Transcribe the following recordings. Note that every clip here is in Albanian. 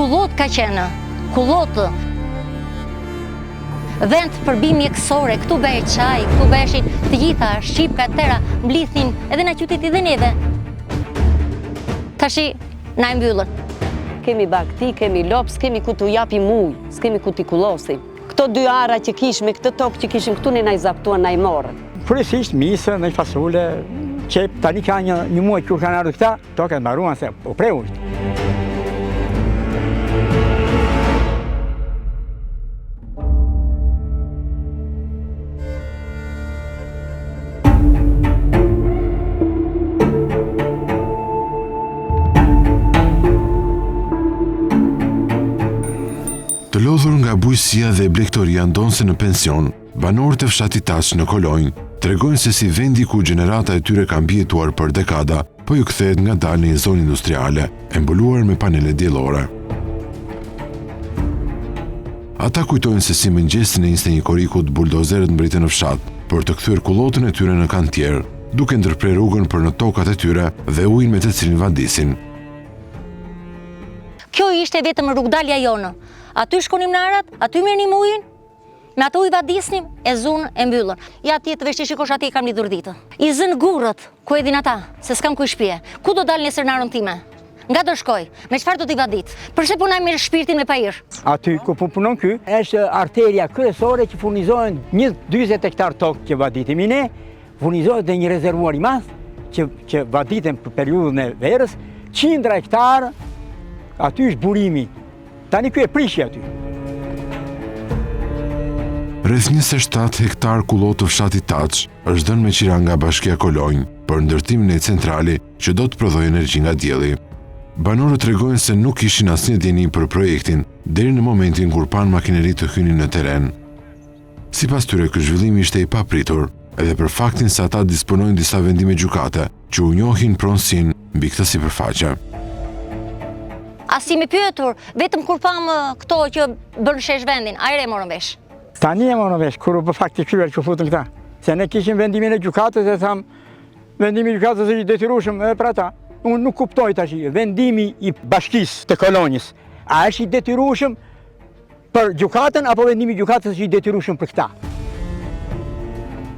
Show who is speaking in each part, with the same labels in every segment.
Speaker 1: Kullot ka qenë, kullotë, vend përbim mjekësore, këtu bëhe çaj, këtu bëheshin të gjitha, shqipka, tëra, mblithin edhe na qyteti dhe neve. Tashi, na e mbyllën.
Speaker 2: Kemi bakti, kemi lops, kemi ku t'u japim ujë, s'kemi ku t'i kullosim. Këto 2 ara që kishme, këtë tokë që kishim këtu, ne na i zaptuan, na i morën.
Speaker 3: Kryesisht misë, në fasole, qep, tani ka një muaj kur kanë ardhur këta, tokë e mbaruan se o preu.
Speaker 4: Të lodhur nga bujësia dhe blegtoria ndonse në pension, banorët e fshatit Taç në Kolonjë tregojnë se si vendi ku gjenerata e tyre ka mbijetuar për dekada, po ju kthehet ngadalë në një zonë industriale, e mbuluar me panele diellore. Ata kujtojnë se si mëngjesin e 21 korikut buldozerët mbritën në fshat për të kthyer kullotën e tyre në kantier, duke ndërprer rrugën për në tokat e tyre dhe ujin me të cilin vadisin.
Speaker 1: Kjo ishte vetëm rrugdalja jonë. Aty shkonim në arat, aty merrnim ujin, me ato i vadisnim, e zunë e mbyllën. Ja ti të vesh shikosh aty kam lidhur ditë. I zën gurrët, ku edhin ata, se s'kam ku shpije. Ku do dal nesër në arën time? Nga do shkoj, me çfarë do t'i vadit? Përse punaj me shpirtin me pajir?
Speaker 3: Aty ku punon ky, është arteria kryesore që furnizohen 20 hektar tokë që vaditemi ne, furnizohet dhe një rezervuar i madh që vaditem për periudhën e verës, 100 hektar, aty është burimi. Tani ky e prishi aty.
Speaker 4: Rreth 27 hektar kullot të fshatit Taç është dhënë me qira nga Bashkia Kolonjë për ndërtimin e centrali që do të prodhojë energji nga dielli. Banorët tregojnë se nuk kishin asnjë dieni për projektin deri në momentin kur pan makineri të hynin në teren. Sipas tyre, ky zhvillim ishte i papritur, edhe për faktin se ata disponojnë disa vendime gjykate që u njohin pronësinë mbi këtë sipërfaqe.
Speaker 1: As si me pyetur, vetëm kur pam këto që bën shesh vendin, ajre e morën vesh.
Speaker 3: Tani e morën vesh, kur u bë fakti kryer që futën këta. Se ne kishim vendimin e gjykatës dhe tham, vendimi i gjykatës është i detyrueshëm edhe për ata. Unë nuk kuptoj tash, vendimi i bashkisë të Kolonjës, a është i detyrueshëm për gjykatën apo vendimi i gjykatës është i detyrueshëm për këta?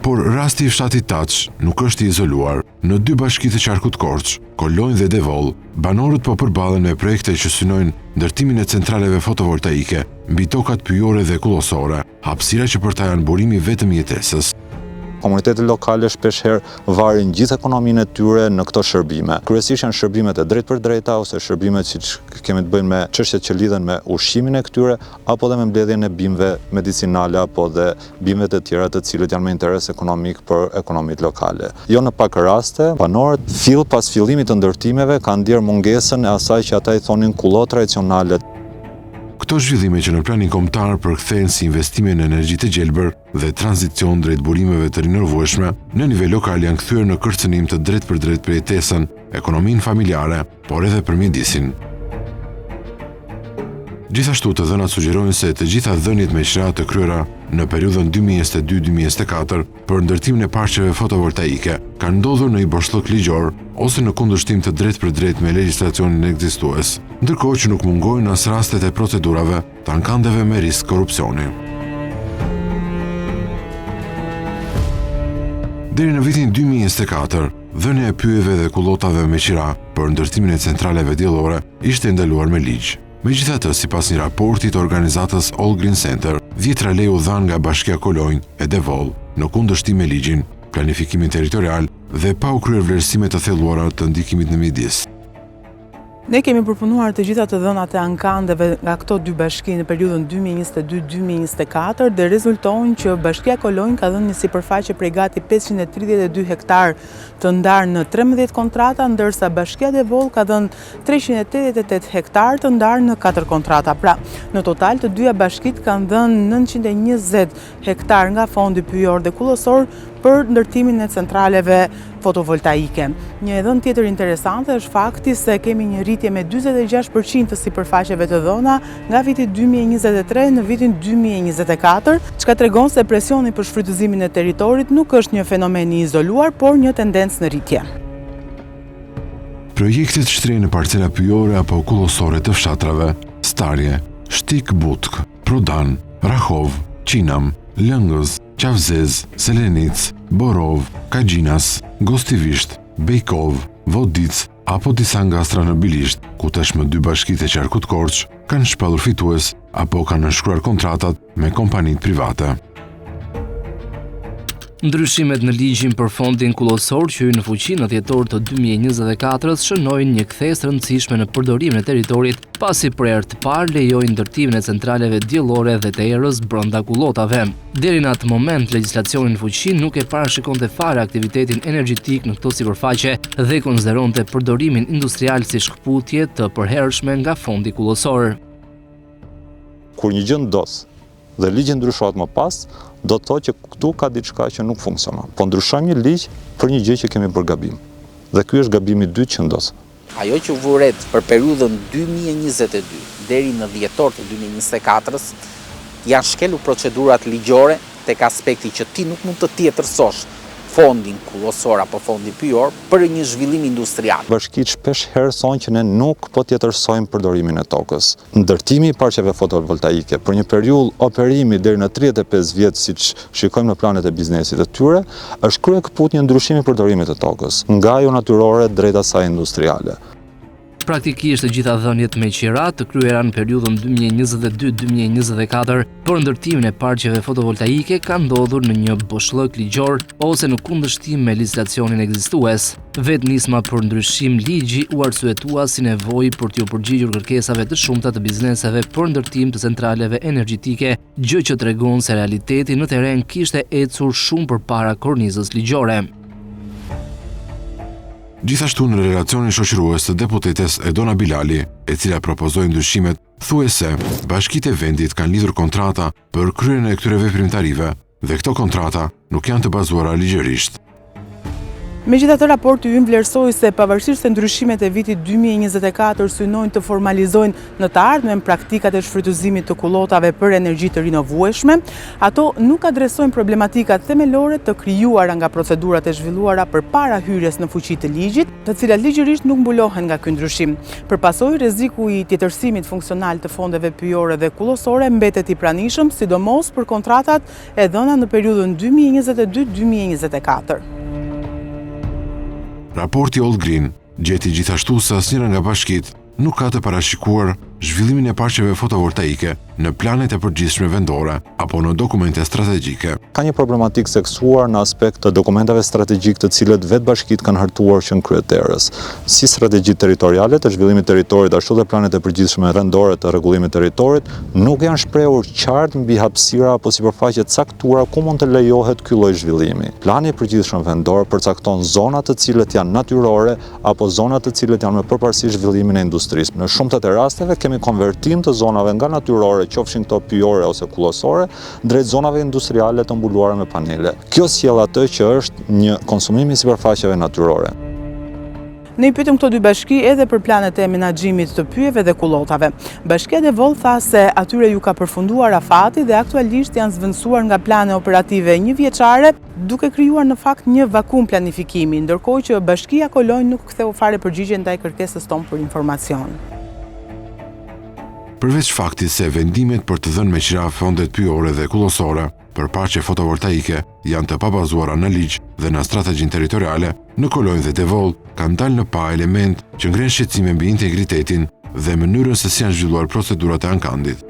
Speaker 4: Por rasti i fshatit Taç nuk është i izoluar. Në 2 bashki të qarkut Korç, Kolonjë dhe Devoll, banorët po përballen me projekte që synojnë ndërtimin e centraleve fotovoltaike mbi tokat pyjore dhe kullosore, hapësira që për ta janë burimi vetëm jetesës.
Speaker 5: Komunitetet lokale shpeshherë varin gjithë ekonominë e tyre në këto shërbime. Kryesisht janë shërbimet e drejt për drejta ose shërbimet që kemi të bëjnë me çështjet që lidhen me ushqimin e këtyre apo dhe me mbledhjen e bimëve medicinale apo dhe bimëve të tjera të cilët janë me interes ekonomik për ekonomitë lokale. Jo në pak raste, banorët pas fillimit të ndërtimeve kanë ndier mungesën e asaj që ata i thonin kullot tradicionale.
Speaker 4: Këto zhvillime që në planin kombëtar përkthehen si investime në energji të gjelbër dhe tranzicion drejt burimeve të rinjovueshme, në nivel lokal janë kthyer në kërcënim të drejt për drejt për jetesën, ekonominë familjare, por edhe për mjedisin. Gjithashtu të dhënat sugjerojnë se të gjitha dhënjet me qira të kryera në periudhën 2022-2024 për ndërtimin e parqeve fotovoltaike kanë ndodhur në një boshllëk ligjor ose në kundërshtim të drejt për drejt me legjislacionin ekzistues, ndërkohë që nuk mungojnë as rastet e procedurave të ankandeve me risk korrupsioni. Deri në vitin 2024, dhënia e pyjeve dhe kullotave me qira për ndërtimin e centraleve diellore ishte ndaluar me ligj. Megjithatë, sipas një raporti të organizatës All Green Center, 10 lei u dhanë nga Bashkia Kolonjë e Devoll në kundërshtim me ligjin, planifikimin territorial dhe pa u kryer vlerësime të thelluara të ndikimit në midis.
Speaker 6: Ne kemi përpunuar të gjitha të dhënat e ankandeve nga këto 2 bashki në periudhën 2022-2024 dhe rezulton që Bashkia Kolonjë ka dhënë një sipërfaqe prej gati 532 hektar të ndarë në 13 kontrata, ndërsa Bashkia Devoll ka dhënë 388 hektar të ndarë në 4 kontrata. Pra, në total të dyja bashkit kanë dhënë 920 hektar nga fondi pyjor dhe kullosor për ndërtimin e centraleve fotovoltaike. Një dhënë tjetër interesante është fakti se kemi një rritje me 46% të sipërfaqeve të dhëna nga viti 2023 në vitin 2024, çka tregon se presioni për shfrytëzimin e territorit nuk është një fenomen i izoluar, por një tendencë në rritje.
Speaker 4: Projektet shtrejnë në parcela pyjore apo kullosore të fshatrave Starje, Shtik Butk, Prodan, Rahov, Qinam, Lëngëz, Qavzez, Selenic, Borov, Kagjinas, Gostivisht, Bejkov, Vodic, apo disa nga Stranobilisht, ku tashmë 2 bashkitë e qarkut Korç kanë shpallur fitues apo kanë nënshkruar kontratat me kompanitë private.
Speaker 7: Ndryshimet në ligjin për fondin kullosor që hyn në fuqi në dhjetor të 2024-s shënojnë një kthes rëndësishme në përdorimin e territorit, pasi për herë të parë lejojnë ndërtimin e centraleve diellore dhe të erës brenda kullotave. Deri në atë moment, legjislacioni në fuqi nuk e parashikonte fare aktivitetin energjetik në këto sipërfaqe dhe konsideronte përdorimin industrial si shkputje të përhershme nga fondi kullosor.
Speaker 5: Kur një gjë ndos dhe ligji ndryshohet më pas, do të thotë që këtu ka diçka që nuk funksionon. Po ndryshojmë një ligj për një gjë që kemi bërë gabim. Dhe ky është gabimi i dytë që ndos.
Speaker 8: Ajo që vuret për periudhën 2022 deri në dhjetor të 2024-s janë shkelur procedurat ligjore tek aspekti që ti nuk mund të tjetërsosh fondin kullosor apo fondin pyjor për një zhvillim industrial.
Speaker 5: Bashkitë shpesh herë thonë që ne nuk po tjetërsojmë përdorimin e tokës. Ndërtimi i parqeve fotovoltaike për një periudhë operimi deri në 35 vjet siç shikojmë në planet e biznesit të tyre, është kryekëputje ndryshimi i përdorimit të tokës, nga ajo natyrore drejt asaj industriale.
Speaker 7: Praktikisht të gjitha dhënjet me qira të kryera në periudhën 2022-2024 për ndërtimin e parqeve fotovoltaike ka ndodhur në një boshllëk ligjor ose në kundërshtim me legjislacionin ekzistues. Vetë nisma për ndryshim ligji u arsyetua si nevojë për t'u përgjigjur kërkesave të shumta të bizneseve për ndërtim të centraleve energjetike, gjë që tregon se realiteti në terren kishte ecur shumë përpara kornizës ligjore.
Speaker 4: Gjithashtu në relacionin shoqërues të deputetes Edona Bilali, e cila propozoi ndryshimet, thuaj se bashkitë e vendit kanë lidhur kontrata për kryerjen e këtyre veprimtarive dhe këto kontrata nuk janë të bazuara ligjërisht.
Speaker 6: Megjithatë, raporti ynë vlerësoi se pavarësisht se ndryshimet e vitit 2024 synojnë të formalizojnë në të ardhmen praktikat e shfrytëzimit të kullotave për energji të rinovueshme, ato nuk adresojnë problematikat themelore të krijuara nga procedurat e zhvilluara përpara hyrjes në fuqi të ligjit, të cilat ligjërisht nuk mbulohen nga ky ndryshim. Përpasoj, rreziku i tjetërsimit funksional të fondeve pyjore dhe kullosore mbetet i pranishëm, sidomos për kontratat e dhëna në periudhën 2022-2024.
Speaker 4: Raporti Old Green gjeti gjithashtu se asnjëra nga bashkitë nuk ka të parashikuar zhvillimin e parqeve fotovoltaike në planet e përgjithshme vendore apo në dokumente strategjike.
Speaker 5: Ka një problematikë seksuar në aspekt të dokumentave strategjik të cilët vetë bashkitë kanë hartuar që në kryeterës, si strategjitë territoriale të zhvillimit territorit ashtu dhe planet e përgjithshme vendore të rregullimit të territorit, nuk janë shprehur qartë mbi hapësira apo sipërfaqe të caktuara ku mund të lejohet ky lloj zhvillimi. Plani i përgjithshëm vendor përcakton zona të cilët janë natyrore apo zona të cilët janë me përparësi zhvillimin e industrisë. Në shumë të rasteve kemi konvertim të zonave nga natyrore, qofshin këto pyjore ose kullosore, drejt zonave industriale të mbuluara me panele. Kjo sjell atë që është një konsumim i sipërfaqeve natyrore.
Speaker 6: Ne i pyetëm këto dy bashki edhe për planet e menaxhimit të pyjeve dhe kullotave. Bashkia Devoll tha se atyre ju ka përfunduar afati dhe aktualisht janë zvendësuar nga plane operative 1 vjeçare, duke krijuar në fakt një vakum planifikimi, ndërkohë që Bashkia Kolonjë nuk ktheu fare përgjigje ndaj kërkesës tonë për informacion.
Speaker 4: Përveç faktit se vendimet për të dhënë me qira fondet pyjore dhe kullosore për parqe fotovoltaike janë të pabazuara në ligj dhe në strategjinë territoriale, në Kolonjë dhe Devoll kanë dalë në pa element që ngren shqetësime mbi integritetin dhe mënyrën se si janë zhvilluar procedurat e ankandit.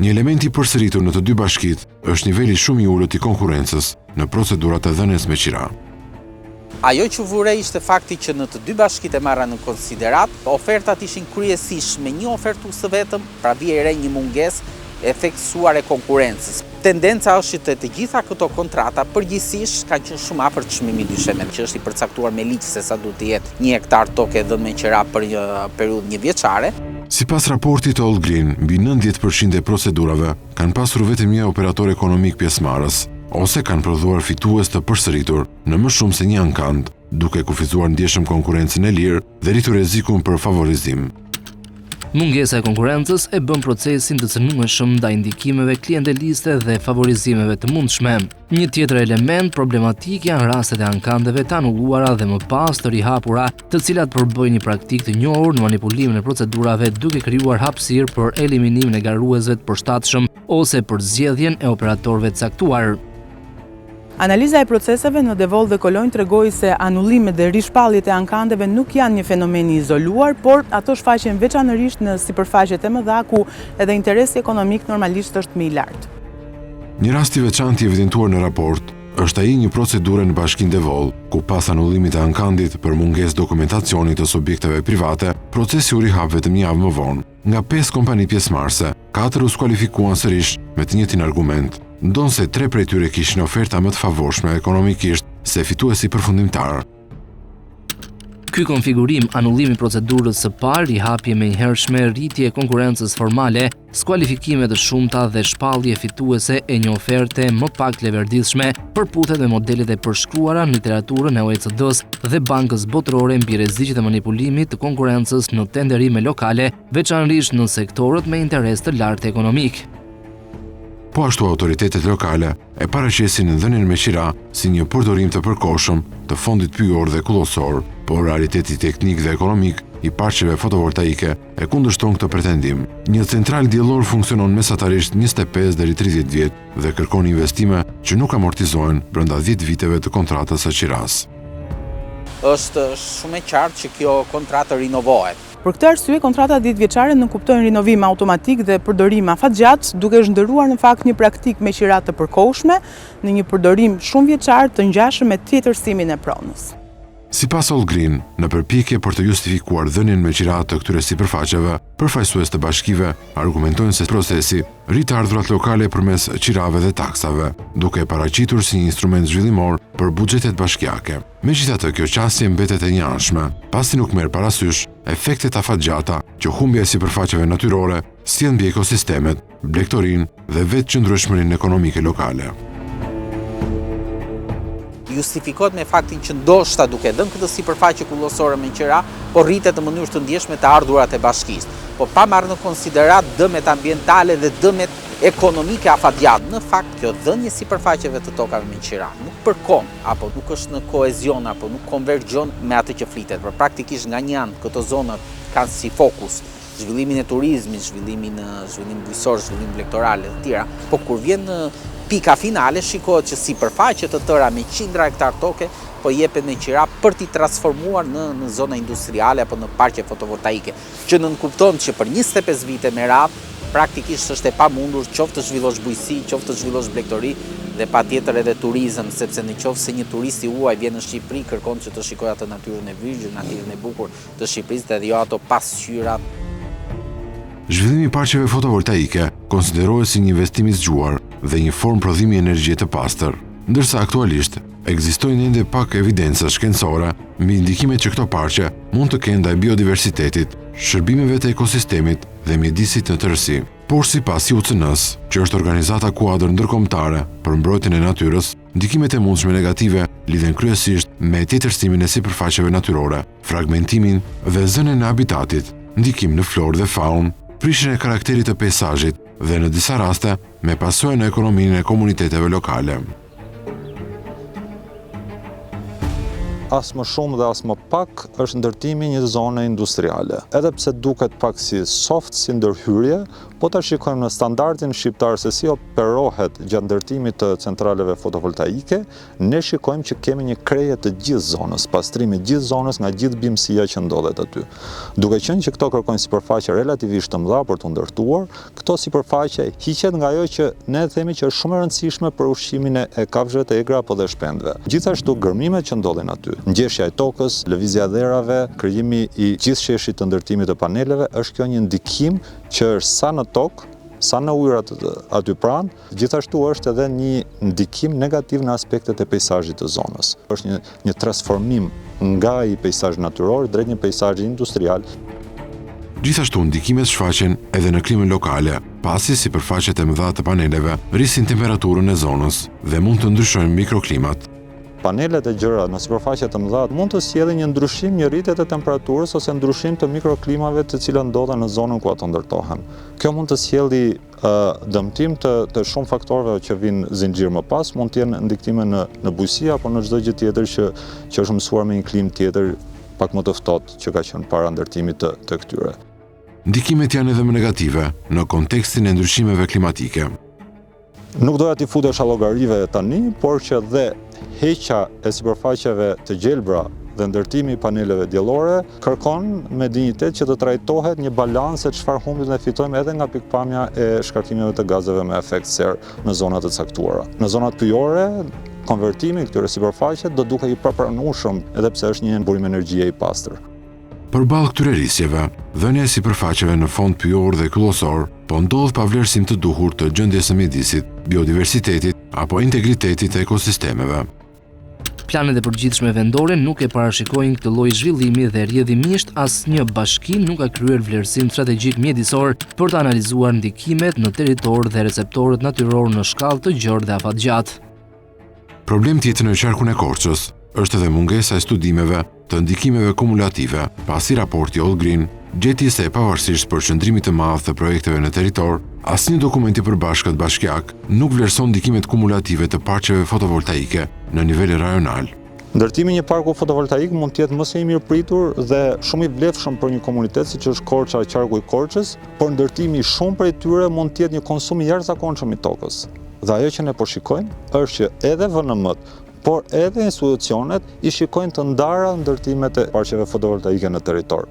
Speaker 4: Një element i përsëritur në të dy bashkitë është niveli shumë i ulët i konkurrencës në procedurat e dhënies me qira.
Speaker 8: Ajo që vure ishte fakti që në të dy bashkitë e marra në konsiderat, ofertat ishin kryesisht me një ofertues vetëm, pra vije re një mungesë e theksuar e konkurrencës. Tendenca është që të gjitha këto kontrata përgjithsisht kanë qenë shumë afër çmimit dysheme, që është i përcaktuar me ligj se sa duhet të jetë 1 hektar tokë dhënë me qira për një periudhë 1 vjeçare.
Speaker 4: Sipas raportit të Old Green, mbi 90% e procedurave kanë pasur vetëm një operator ekonomik pjesëmarrës, ose kanë prodhuar fitues të përsëritur në më shumë se një ankand, duke kufizuar ndjeshëm konkurrencën e lirë dhe rritur rrezikun për favorizim.
Speaker 7: Mungesa e konkurrencës e bën procesin të cënueshëm ndaj ndikimeve klienteliste dhe favorizimeve të mundshme. Një tjetër element problematik janë rastet e ankandeve të anulluara dhe më pas të rihapura, të cilat përbëjnë një praktik të njohur në manipulimin e procedurave duke krijuar hapësirë për eliminimin e garuesve të përshtatshëm ose për zgjedhjen e operatorëve të caktuar.
Speaker 6: Analiza e proceseve në Devol dhe Kolonjë tregoi se anullimet dhe rishpalljet e ankandeve nuk janë një fenomen i izoluar, por ato shfaqen veçanërisht në sipërfaqet e mëdha ku edhe interesi ekonomik normalisht është më i lartë.
Speaker 4: Një rast i veçantë i evidentuar në raport është ai një procedurë në Bashkinë Devol, ku pas anullimit të ankandit për mungesë dokumentacioni të subjekteve private, procesi u rihap vetëm një javë më vonë. Nga 5 kompani pjesëmarrëse, 4 u skualifikuan sërish me të njëjtin argument, ndonse 3 prej tyre kishin oferta më të favorshme ekonomikisht se fituesi përfundimtar.
Speaker 7: Ky konfigurim, anullimi i procedurës së parë, rihapje menjëhershme, rritje e konkurrencës formale, skualifikime të shumta dhe shpallje fituese e një oferte më pak leverdishme, përputhet me modelet e përshkruara në literaturën e OECD-s dhe Bankës Botërore mbi rreziqet e manipulimit të konkurrencës në tenderime lokale, veçanërisht në sektorët me interes të lartë ekonomik.
Speaker 4: Po ashtu autoritetet lokale e paraqesin dhënien me qira si një përdorim të përkohshëm të fondit pyjor dhe kullosor, por realiteti teknik dhe ekonomik i parqeve fotovoltaike e kundërshton këtë pretendim. Një central diellor funksionon mesatarisht 25 deri 30 vjet dhe kërkon investime që nuk amortizohen brenda 10 viteve të kontratës së qiras.
Speaker 8: Është shumë e qartë që kjo kontratë rinovohet.
Speaker 6: Për këtë arsye, kontratat 10 vjeçare nuk kuptojnë rinovim automatik dhe përdorim afatgjatë, duke zhndëruar në fakt një praktik me qira të përkohshme në një përdorim shumë vjeçar të ngjashëm me tjetërsimin e pronës.
Speaker 4: Sipas Allgreen, në përpjekje për të justifikuar dhënien me qira të këtyre sipërfaqeve, përfaqësues të bashkive argumentojnë se procesi rrit ardhurat lokale përmes qirave dhe taksave, duke paraqitur si një instrument zhvillimor për buxhetet bashkiake. Megjithatë, kjo qasje mbetet e njëanshme, pasi nuk merr parasysh efektet afatgjata që humbja e sipërfaqeve natyrore sjell mbi ekosistemet, blegtorinë dhe vetë qëndrueshmërinë ekonomike lokale.
Speaker 8: Justifikohet me faktin që ndoshta duke dhënë këtë sipërfaqe kullosore me qira, po rritet në mënyrë të ndjeshme të ardhurat e bashkisë, po pa marrë në konsiderat dëmet ambientale dhe dëmet ekonomike afatgjatë. Në fakt, kjo dhënje sipërfaqeve të tokave me qira nuk përkon, apo nuk është në kohezion, apo nuk konvergjon me atë që flitet. Por praktikisht nga një anë këto zonat kanë si fokus zhvillimin e turizmit, zhvillim bujqësor, zhvillim blegtoral e të tjera, po kur vjen në pika finale shikohet që sipërfaqe të tëra me qindra hektar toke po jepen me qira për t'i transformuar në zona industriale apo në parqe fotovoltaike, që nënkupton që për 25 vite me radhë praktikisht është e pamundur qoftë të zhvillosh bujqësi, qoftë të zhvillosh blegtori dhe patjetër edhe turizëm, sepse në qoftë se një turist i huaj vjen në Shqipëri kërkon që të shikojë atë natyrën e virgjë, natyrën e bukur të Shqipërisë dhe jo ato pasqyrat.
Speaker 4: Zhvillimi i parqeve fotovoltaike konsiderohet si një investim i zgjuar dhe një formë prodhimi energjie të pastër, ndërsa aktualisht ekzistojnë ende pak evidenca shkencore mbi ndikimet që këto parqe mund të kenë ndaj biodiversitetit, shërbimeve të ekosistemit dhe mjedisit në tërësi. Por sipas IUCN-s, që është organizata kuadër ndërkombëtare për mbrojtjen e natyrës, ndikimet e mundshme negative lidhen kryesisht me tjetërsimin e sipërfaqeve natyrore, fragmentimin dhe zënien e habitatit, ndikim në florë dhe faunë, prishjen e karakterit të peizazhit dhe në disa raste me pasojë në ekonominë e komuniteteve lokale.
Speaker 5: As më shumë dhe as më pak është ndërtimi një zone industriale. Edhe pse duket pak si soft, si ndërhyrje, po ta shikojmë në standardin shqiptar se si operohet gjatë ndërtimit të centraleve fotovoltaike, ne shikojmë që kemi një kreje të gjithë zonës, pastrimi gjithë zonës nga gjithë bimësia që ndodhet aty. Duke qenë që këto kërkojnë sipërfaqe relativisht të mëdha për të ndërtuar, këto sipërfaqe hiqet nga ajo që ne themi që është shumë e rëndësishme për ushqimin e kafshëve të egra apo dhe shpendëve. Gjithashtu gërmimet që ndodhin aty, ngjeshja e tokës, lëvizja e dherave, krijimi i gjithë sheshit të ndërtimit të paneleve, është kjo një ndikim që është sa në tokë, sa në ujërat aty pranë, gjithashtu është edhe një ndikim negativ në aspektet e peizazhit të zonës. Është një transformim nga i peizazh natyror drejt një peizazhi industrial.
Speaker 4: Gjithashtu ndikimet shfaqen edhe në klimën lokale, pasi sipërfaqet e mëdha të paneleve rrisin temperaturën e zonës dhe mund të ndryshojnë mikroklimat.
Speaker 5: panelet e gjëra në sipërfaqe të mëdha mund të sjellin një ndryshim, një rritje të temperaturës ose ndryshim të mikroklimave të cilat ndodhen në zonën ku ato ndërtohen. Kjo mund të sjellë dëmtim të shumë faktorëve që vinë zinxhir më pas, mund të jenë ndiktime në bujqësi apo në çdo gjë tjetër që është mësuar me një klim tjetër pak më të ftohtë që ka qenë para ndërtimit të këtyre.
Speaker 4: Ndikimet janë edhe më negative në kontekstin e ndryshimeve klimatike.
Speaker 5: Nuk doja t'i futesh llogarive tani, por që dhe heqja e sipërfaqeve të gjelbra dhe ndërtimi i paneleve diellore kërkon me dinjitet që të trajtohet një balans se çfarë humbit ne fitojmë edhe nga pikpamja e shkarkimeve të gazeve me efekt serë në zonat e caktuara. Në zonat pyjore, konvertimi i këtyre sipërfaqeve do duke i papranueshëm edhe pse është një burim energjie i pastër.
Speaker 4: Përballë këtyre risjeve, dhënia e sipërfaqeve në fond pyjor dhe kyllosor po ndodh pa vlerësim të duhur të gjendjes së mjedisit, biodiversitetit apo integritetit të ekosistemeve.
Speaker 7: Planet e përgjithshme vendore nuk e parashikojnë këtë lloj zhvillimi dhe rrjedhimisht asnjë bashki nuk ka kryer vlerësim strategjik mjedisor për të analizuar ndikimet në territor dhe receptorët natyror në shkallë të gjerë dhe afatgjatë.
Speaker 4: Problem tjetër në qarkun e Korçës është edhe mungesa e studimeve të ndikimeve kumulative, pasi raporti Allgreen gjeti se pavarësisht përqendrimit të madh të projekteve në territor, asnjë dokument i përbashkët bashkiak nuk vlerëson ndikimet kumulative të parqeve fotovoltaike në nivel rajonal.
Speaker 5: Ndërtimi një parku fotovoltaik mund të jetë më së mirëpritur dhe shumë i vlefshëm për një komunitet siç është Korça, qarku i Korçës, por ndërtimi i shumë prej tyre mund të jetë një konsum i jashtëzakonshëm i tokës. Dhe ajo që ne po shikojmë është që edhe VNM-t, por edhe institucionet i shikojnë të ndara ndërtimet e parqeve fotovoltaike në territor.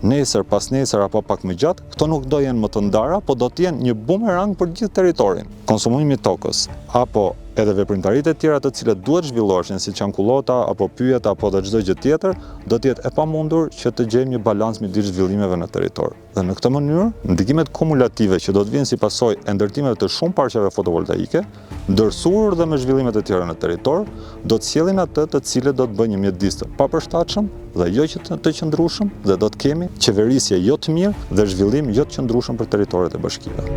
Speaker 5: Nesër, pas nesër apo pak më gjatë, këto nuk do jenë më të ndara, po do të jenë një bumerang për gjithë territorin. Konsumimi i tokës apo edhe veprimtaritë e tjera të cilat duhet zhvillohen, siç janë kullota apo pyjet apo dhe çdo gjë tjetër, do të jetë e pamundur që të gjejmë një balans midis zhvillimeve në territor. Dhe në këtë mënyrë, ndikimet kumulative që do të vinë si pasojë e ndërtimeve të shumë parqeve fotovoltaike, ndërsuar dhe me zhvillimet e tjera në territor, do të sjellin atë të cilët do të bëjnë një mjedis të papërshtatshëm dhe jo që të qëndrueshëm, dhe do të kemi qeverisje jo të mirë dhe zhvillim jo të qëndrueshëm për territoret e bashkive.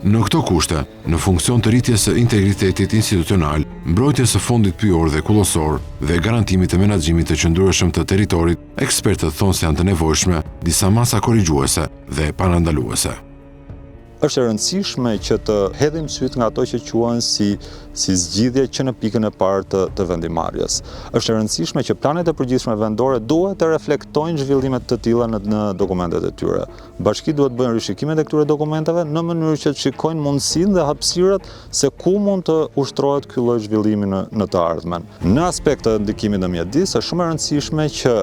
Speaker 4: Në këto kushte, në funksion të rritjes së integritetit institucional, mbrojtjes së fondit pyjor dhe kullosor dhe garantimit të menaxhimit të qëndrueshëm të territorit, ekspertët thonë se janë të nevojshme disa masa korrigjuese dhe parandaluese.
Speaker 5: Është e rëndësishme që të hedhim syt nga ato që quhen si zgjidhje që në pikën e parë të vendimarrjes. Është e rëndësishme që planet e përgjithshme vendore duhet të reflektojnë zhvillimet të tilla në dokumentet e tyre. Bashkitë duhet bëjnë rishikimet e këtyre dokumenteve në mënyrë që të shikojnë mundësinë dhe hapësirat se ku mund të ushtrohet ky lloj zhvillimi në të ardhmen. Në aspekt të ndikimit në mjedis, është shumë e rëndësishme që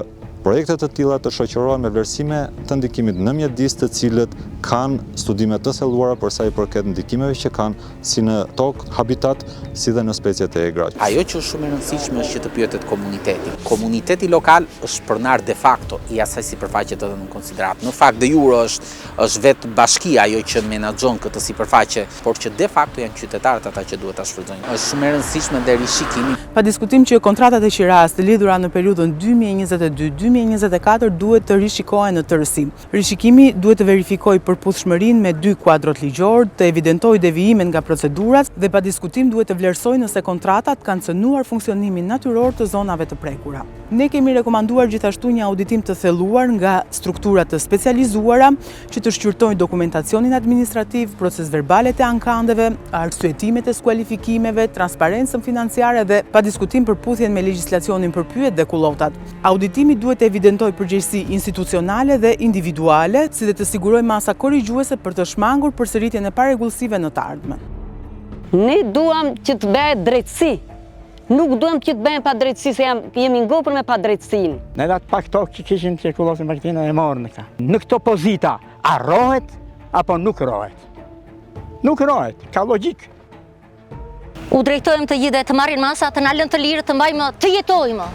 Speaker 5: projekte të tilla të shoqërohen me vlerësime të ndikimit në mjedis të cilët kanë studime të thelluara për sa i përket ndikimeve që kanë si në tokë, habitat, si dhe në speciet e egra.
Speaker 8: Ajo që është shumë e rëndësishme është që të pyetet komuniteti. Komuniteti lokal është pronar de facto i asaj sipërfaqe të dhënë në konsiderat. Në fakt de jure është vetë bashkia ajo që menaxhon këtë sipërfaqe, por që de facto janë qytetarët ata që duhet ta shfrytëzojnë. Është shumë e rëndësishme dhe rishikimi.
Speaker 6: Pa diskutim që kontratat e qiras të lidhura në periudhën 2022-2024 duhet të rishikohen në tërësi. Rishikimi duhet të verifikojë përputhshmërinë me 2 kuadrot ligjor, të evidentojë devijimet nga procedurat dhe pa diskutim duhet të vlerësojë nëse kontratat kanë cënuar funksionimin natyror të zonave të prekura. Ne kemi rekomanduar gjithashtu një auditim të thelluar nga strukturat të specializuara që të shqyrtojnë dokumentacionin administrativ, proces verbalet e ankandeve, arsyetimet e skualifikimeve, transparencën financiare dhe pa diskutim përputhjen me legjislacionin për pyjet dhe kullotat. Auditimi duhet të evidentojë përgjegjësi institucionale dhe individuale, si dhe të sigurojë masa korrigjuese për të shmangur përsëritjen e parregullsive në të ardhmen.
Speaker 2: Ne duam që të bëhet drejtësi. Nuk duam që të bëhen pa drejtësi, se jemi ngopur me pa drejtësinë.
Speaker 3: Ne datë pak tokë që kishim që kullosin partinë e morën në këta. Në këto pozita, a rohet apo nuk rohet? Nuk rohet, ka logjik.
Speaker 1: U drejtojmë të gjithë dhe të marrin masa, të na lënë të lirë, të mbajmë, të jetojmë.